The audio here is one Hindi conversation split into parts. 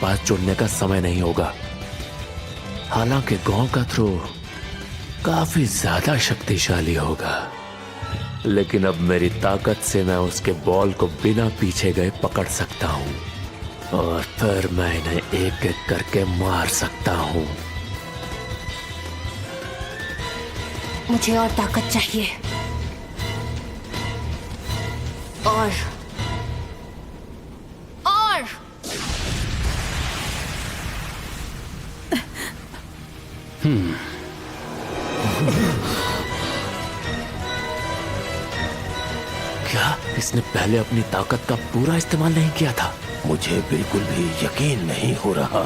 पास जुड़ने का समय नहीं होगा। हालांकि गांव का थ्रो काफी ज्यादा शक्तिशाली होगा, लेकिन अब मेरी ताकत से मैं उसके बॉल को बिना पीछे गए पकड़ सकता हूँ और फिर मैं इन्हें एक एक करके मार सकता हूँ। मुझे और ताकत चाहिए। और क्या इसने पहले अपनी ताकत का पूरा इस्तेमाल नहीं किया था? मुझे बिल्कुल भी यकीन नहीं हो रहा।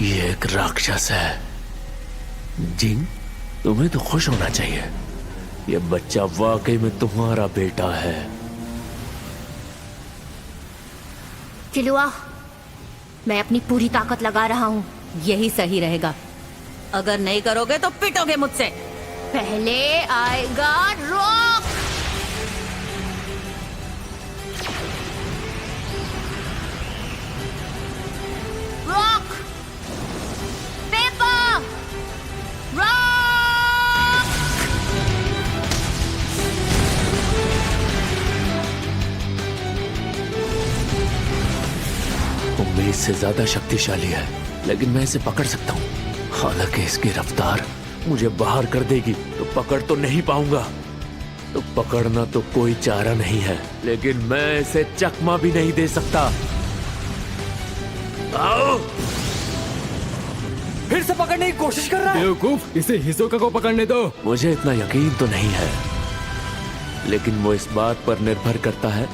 ये एक राक्षस है। जिन, तुम्हें तो खुश होना चाहिए। ये बच्चा वाकई में तुम्हारा बेटा है। किलुआ, मैं अपनी पूरी ताकत लगा रहा हूँ। यही सही रहेगा। अगर नहीं करोगे तो पिटोगे मुझसे। पहले आएगा रॉक। Rock, paper, rock. उम्मीद से ज्यादा शक्तिशाली है, लेकिन मैं इसे पकड़ सकता हूँ। हालांकि इसकी रफ्तार मुझे बाहर कर देगी तो पकड़ तो नहीं पाऊंगा। तो पकड़ना तो कोई चारा नहीं है, लेकिन मैं इसे चकमा भी नहीं दे सकता। आओ! फिर से पकड़ने की कोशिश कर रहा है। बेवकूफ, इसे हिसोका को पकड़ने दो। मुझे इतना यकीन तो नहीं है, लेकिन वो इस बात पर निर्भर करता है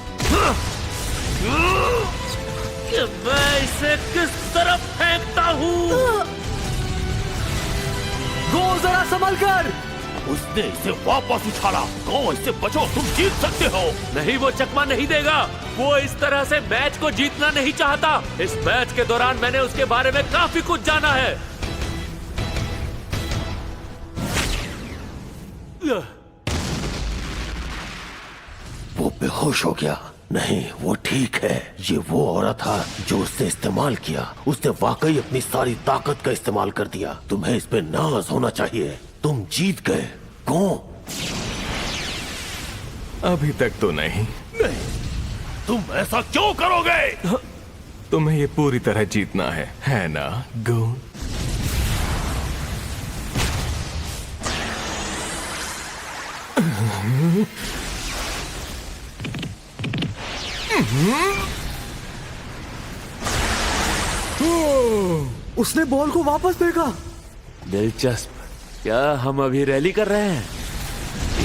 कि मैं इसे किस तरफ फेंकता हूँ। गो, जरा संभल कर। उसने इसे वापस उछाला। गो, इससे बचो, तुम जीत सकते हो। नहीं, वो चकमा नहीं देगा। वो इस तरह से मैच को जीतना नहीं चाहता। इस मैच के दौरान मैंने उसके बारे में काफी कुछ जाना है। वो बेहोश हो गया। नहीं, वो ठीक है। ये वो औरत था जो उसने इस्तेमाल किया। उसने वाकई अपनी सारी ताकत का इस्तेमाल कर दिया। तुम्हें इस पे नाज होना चाहिए। तुम जीत गए। कौन? अभी तक तो नहीं। नहीं, तुम ऐसा क्यों करोगे? तुम्हें ये पूरी तरह जीतना है ना गो? उसने बॉल को वापस फेंका। दिलचस्प। क्या हम अभी रैली कर रहे हैं?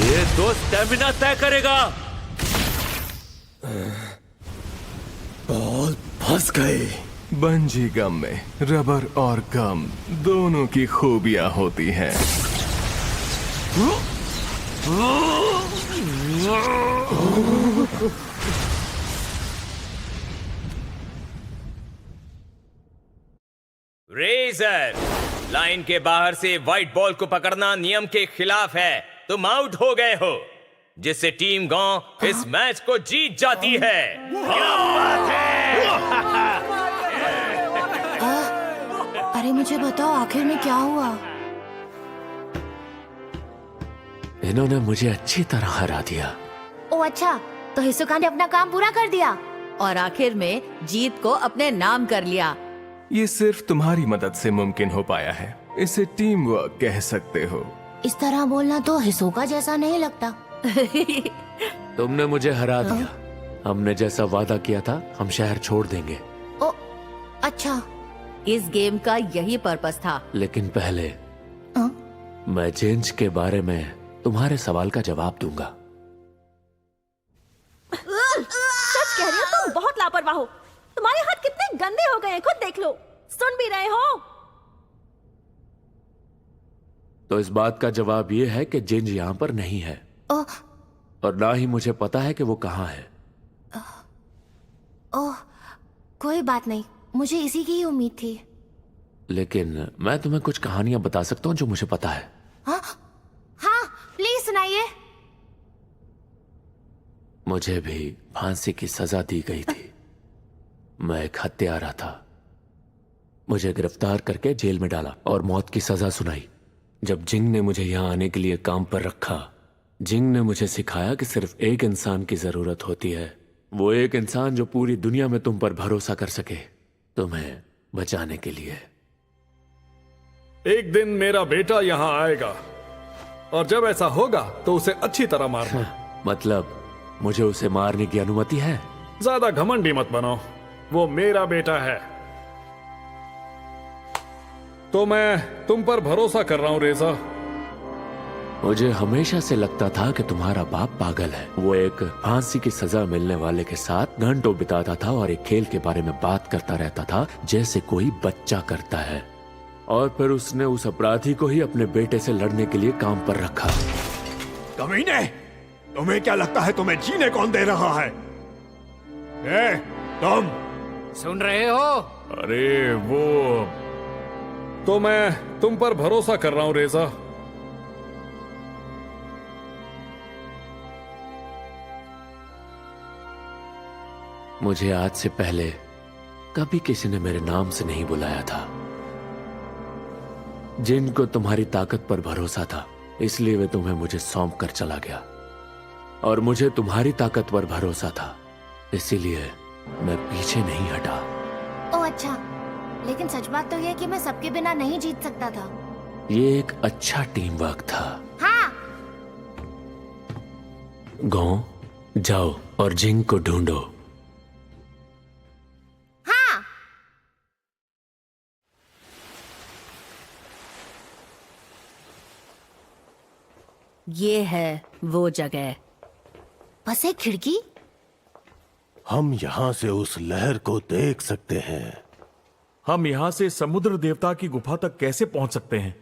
ये तो स्टेमिना तय करेगा। बॉल फंस गए। बंजी गम में रबर और गम दोनों की खूबियां होती हैं। रेजर, लाइन के बाहर से व्हाइट बॉल को पकड़ना नियम के खिलाफ है। तुम आउट हो गए हो, जिससे टीम गांव इस मैच को जीत जाती है। क्या बात है? अरे मुझे बताओ, आखिर में क्या हुआ? इन्होंने मुझे अच्छी तरह हरा दिया। ओ अच्छा, तो हिसुका ने अपना काम पूरा कर दिया और आखिर में जीत को अपने नाम कर लिया। ये सिर्फ तुम्हारी मदद से मुमकिन हो पाया है। इसे टीम वर्क कह सकते हो। इस तरह बोलना तो हिसुका जैसा नहीं लगता। तुमने मुझे हरा दिया। हमने जैसा वादा किया था, हम शहर छोड़ देंगे। ओ अच्छा, इस गेम का यही पर्पस था। लेकिन पहले मैं जेंज के बारे में तुम्हारे सवाल का जवाब दूंगा। सच कह रही हो, तुम बहुत लापरवाह हो। तुम्हारे हाथ कितने गंदे हो गए हैं, खुद देख लो। सुन भी रहे हो? तो इस बात का जवाब ये है कि जेंज यहाँ पर नहीं है, और ना ही मुझे पता है कि वो कहाँ है। ओह, कोई बात नहीं, मुझे इसी की ही उम्मीद थी। लेकिन मैं तुम्हें कुछ कहानियां बता सकता हूँ जो मुझे पता है। हाँ, प्लीज सुनाइए। मुझे भी फांसी की सजा दी गई थी। मैं एक हत्यारा था। मुझे गिरफ्तार करके जेल में डाला और मौत की सजा सुनाई। जब जिंग ने मुझे यहां आने के लिए काम पर रखा, जिंग ने मुझे सिखाया कि सिर्फ एक इंसान की जरूरत होती है, वो एक इंसान जो पूरी दुनिया में तुम पर भरोसा कर सके, तुम्हें बचाने के लिए। एक दिन मेरा बेटा यहाँ आएगा और जब ऐसा होगा तो उसे अच्छी तरह मारना। मतलब मुझे उसे मारने की अनुमति है? ज्यादा घमंडी मत बनो, वो मेरा बेटा है। तो मैं तुम पर भरोसा कर रहा हूं रेजा। मुझे हमेशा से लगता था कि तुम्हारा बाप पागल है। वो एक फांसी की सजा मिलने वाले के साथ घंटों बिताता था और एक खेल के बारे में बात करता रहता था जैसे कोई बच्चा करता है। और फिर उसने उस अपराधी को ही अपने बेटे से लड़ने के लिए काम पर रखा। कमीने, तुम्हें क्या लगता है तुम्हें जीने कौन दे रहा है? तुम सुन रहे हो? अरे वो तो मैं तुम पर भरोसा कर रहा हूं रेजा। मुझे आज से पहले कभी किसी ने मेरे नाम से नहीं बुलाया था। जिनको तुम्हारी ताकत पर भरोसा था, इसलिए वे तुम्हें मुझे सौंप कर चला गया। और मुझे तुम्हारी ताकत पर भरोसा था, इसीलिए मैं पीछे नहीं हटा। ओह अच्छा, लेकिन सच बात तो यह है कि मैं सबके बिना नहीं जीत सकता था। ये एक अच्छा टीम वर्क था। हाँ। गांव जाओ और जिंग को ढूंढो। हाँ। ये है वो जगह। बस एक खिड़की? हम यहाँ से उस लहर को देख सकते हैं। हम यहाँ से समुद्र देवता की गुफा तक कैसे पहुंच सकते हैं?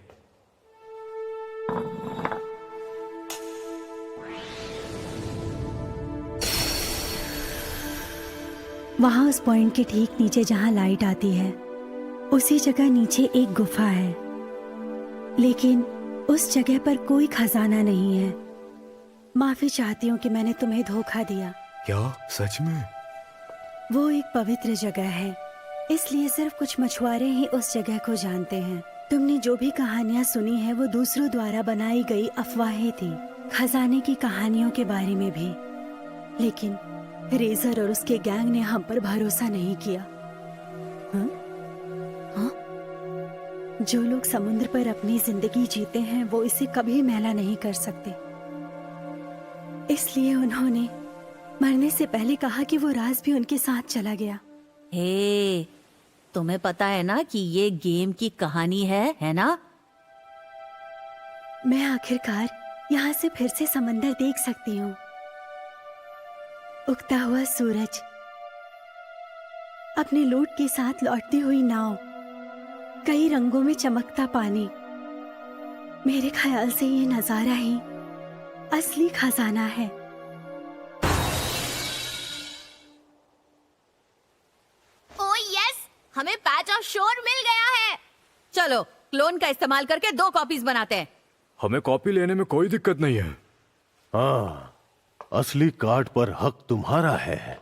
वहां उस पॉइंट के ठीक नीचे जहां लाइट आती है, उसी जगह नीचे एक गुफा है, लेकिन उस जगह पर कोई खजाना नहीं है। माफी चाहती हूँ कि मैंने तुम्हें धोखा दिया। क्या सच में? वो एक पवित्र जगह है, इसलिए सिर्फ कुछ मछुआरे ही उस जगह को जानते हैं। तुमने जो भी कहानियाँ सुनी है वो दूसरों द्वारा बनाई गई अफवाहें थी, खजाने की कहानियों के बारे में भी। लेकिन रेजर और उसके गैंग ने हम पर भरोसा नहीं किया। हाँ? हाँ? जो लोग समुद्र पर अपनी जिंदगी जीते हैं वो इसे कभी मैला नहीं कर सकते, इसलिए उन्होंने मरने से पहले कहा कि वो राज भी उनके साथ चला गया। हे, तुम्हें पता है ना कि ये गेम की कहानी है ना? मैं आखिरकार यहाँ से फिर से समंदर देख सकती हूँ। उगता हुआ सूरज, अपने लूट के साथ लौटती हुई नाव, कई रंगों में चमकता पानी। मेरे ख्याल से ये नजारा ही असली खजाना है। ओह यस, हमें पैच ऑफ शोर मिल गया है। चलो क्लोन का इस्तेमाल करके 2 कॉपीज बनाते हैं। हमें कॉपी लेने में कोई दिक्कत नहीं है। हाँ, असली कार्ड पर हक तुम्हारा है।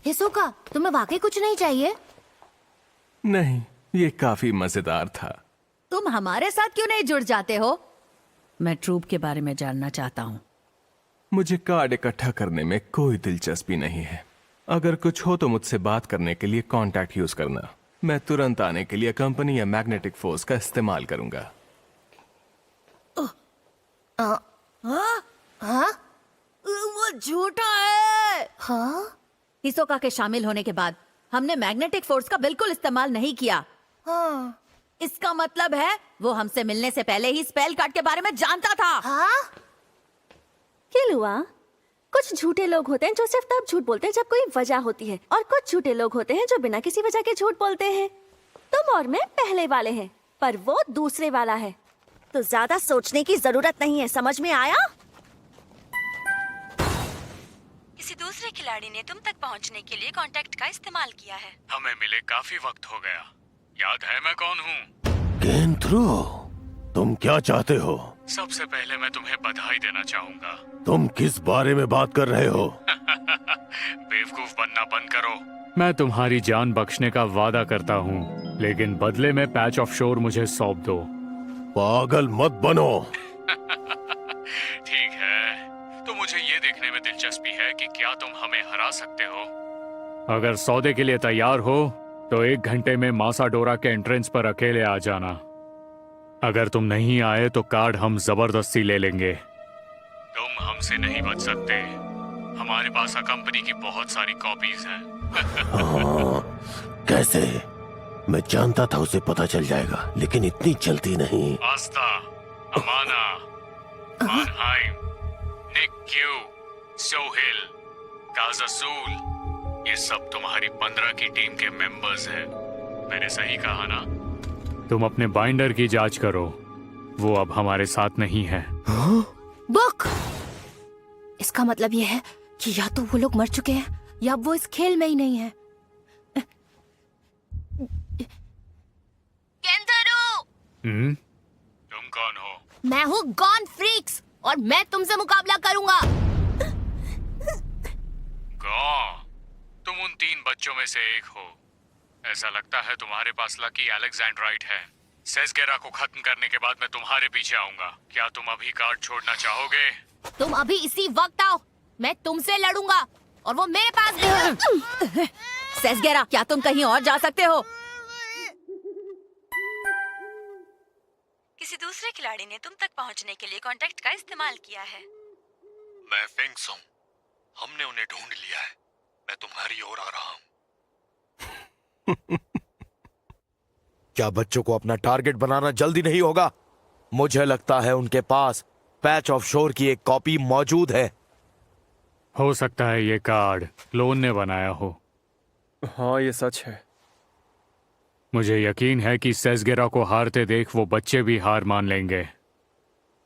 हिसोका, तुम्हें वाकई कुछ नहीं चाहिए? नहीं, ये काफी मजेदार था। तुम हमारे साथ क्यों नहीं जुड़ जाते हो? मैं ट्रूप के बारे में जानना चाहता हूँ। मुझे कार्ड इकट्ठा करने में कोई दिलचस्पी नहीं है। अगर कुछ हो तो मुझसे बात करने के लिए कांटेक्ट यूज करना। मैं तुरंत आने के लिए कंपनी या मैग्नेटिक फोर्स का इस्तेमाल करूंगा। हाँ? वो झूठा है। हाँ? हिसोका के शामिल होने के बाद हमने मैग्नेटिक फोर्स का बिल्कुल इस्तेमाल नहीं किया। हाँ? इसका मतलब है वो हमसे मिलने से पहले ही स्पेल कार्ड के बारे में जानता था। हाँ? किलुआ, कुछ झूठे लोग होते हैं जो सिर्फ तब झूठ बोलते हैं जब कोई वजह होती है, और कुछ झूठे लोग होते हैं जो बिना किसी वजह के झूठ बोलते हैं। तुम और मैं पहले वाले हैं, पर वो दूसरे वाला है। तो ज्यादा सोचने की जरूरत नहीं है, समझ में आया? किसी दूसरे खिलाड़ी ने तुम तक पहुंचने के लिए कांटेक्ट का इस्तेमाल किया है। हमें मिले काफी वक्त हो गया। याद है मैं कौन हूँ? गेंथ्रो, तुम क्या चाहते हो? सबसे पहले मैं तुम्हें बधाई देना चाहूंगा। तुम किस बारे में बात कर रहे हो? बेवकूफ बनना बंद करो। मैं तुम्हारी जान बख्शने का वादा करता हूँ, लेकिन बदले में पैच ऑफ शोर मुझे सौंप दो। पागल मत बनो। ठीक है, तो मुझे ये देखने में दिलचस्पी है कि क्या तुम हमें हरा सकते हो। अगर सौदे के लिए तैयार हो तो 1 घंटे में मासाडोरा के एंट्रेंस पर अकेले आ जाना। अगर तुम नहीं आए तो कार्ड हम जबरदस्ती ले लेंगे। तुम हमसे नहीं बच सकते। हमारे पास कंपनी की बहुत सारी कॉपीज हैं। कैसे? मैं जानता था उसे पता चल जाएगा, लेकिन इतनी जल्दी नहीं। आस्था, अमाना, मानहाइम, निक क्यू, सोहिल, काजासूल, ये सब तुम्हारी 15 की टीम के मेंबर्स हैं। मैंने सही कहा ना? तुम अपने बाइंडर की जांच करो, वो अब हमारे साथ नहीं है। बुक! इसका मतलब यह है कि या तो वो लोग मर चुके हैं या वो इस खेल में ही नहीं है। तुम कौन हो? मैं हूँ गॉन फ्रीक्स और मैं तुमसे मुकाबला करूंगा। तुम उन 3 बच्चों में से एक हो। ऐसा लगता है तुम्हारे पास लकी अलेक्जेंड्राइट है। सेस्गेरा को खत्म करने के बाद मैं तुम्हारे पीछे आऊंगा। क्या तुम अभी कार्ड छोड़ना चाहोगे? तुम अभी इसी वक्त आओ, मैं तुमसे लड़ूंगा और वो मेरे पास नहीं। सेस्गेरा, क्या तुम कहीं और जा सकते हो? किसी दूसरे खिलाड़ी ने तुम तक पहुंचने के लिए कांटेक्ट का इस्तेमाल किया है। मैं फेंगसोंग, हमने उन्हें ढूंढ लिया है। मैं तुम्हारी ओर आ रहा हूं। क्या बच्चों को अपना टारगेट बनाना जल्दी नहीं होगा? मुझे लगता है उनके पास पैच ऑफ शोर की एक कॉपी मौजूद है। हो सकता है ये कार्ड लोन ने बनाया हो। हाँ, ये सच है। मुझे यकीन है कि सेस्गेरा को हारते देख वो बच्चे भी हार मान लेंगे।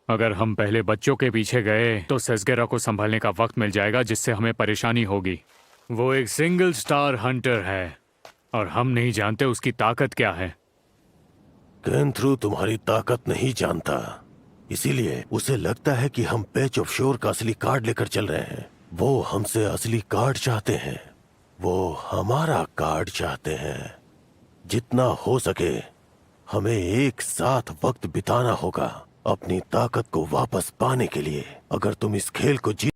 अगर हम पहले बच्चों के पीछे गए तो सेस्गेरा को संभालने का वक्त मिल जाएगा, जिससे हमें परेशानी होगी। वो एक सिंगल स्टार हंटर है और हम नहीं जानते उसकी ताकत क्या है। केंथ्रू तुम्हारी ताकत नहीं जानता, इसीलिए उसे लगता है कि हम पैच ऑफ शोर का असली कार्ड लेकर चल रहे हैं। वो हमसे असली कार्ड चाहते हैं, वो हमारा कार्ड चाहते हैं। जितना हो सके हमें एक साथ वक्त बिताना होगा अपनी ताकत को वापस पाने के लिए। अगर तुम इस खेल को जीत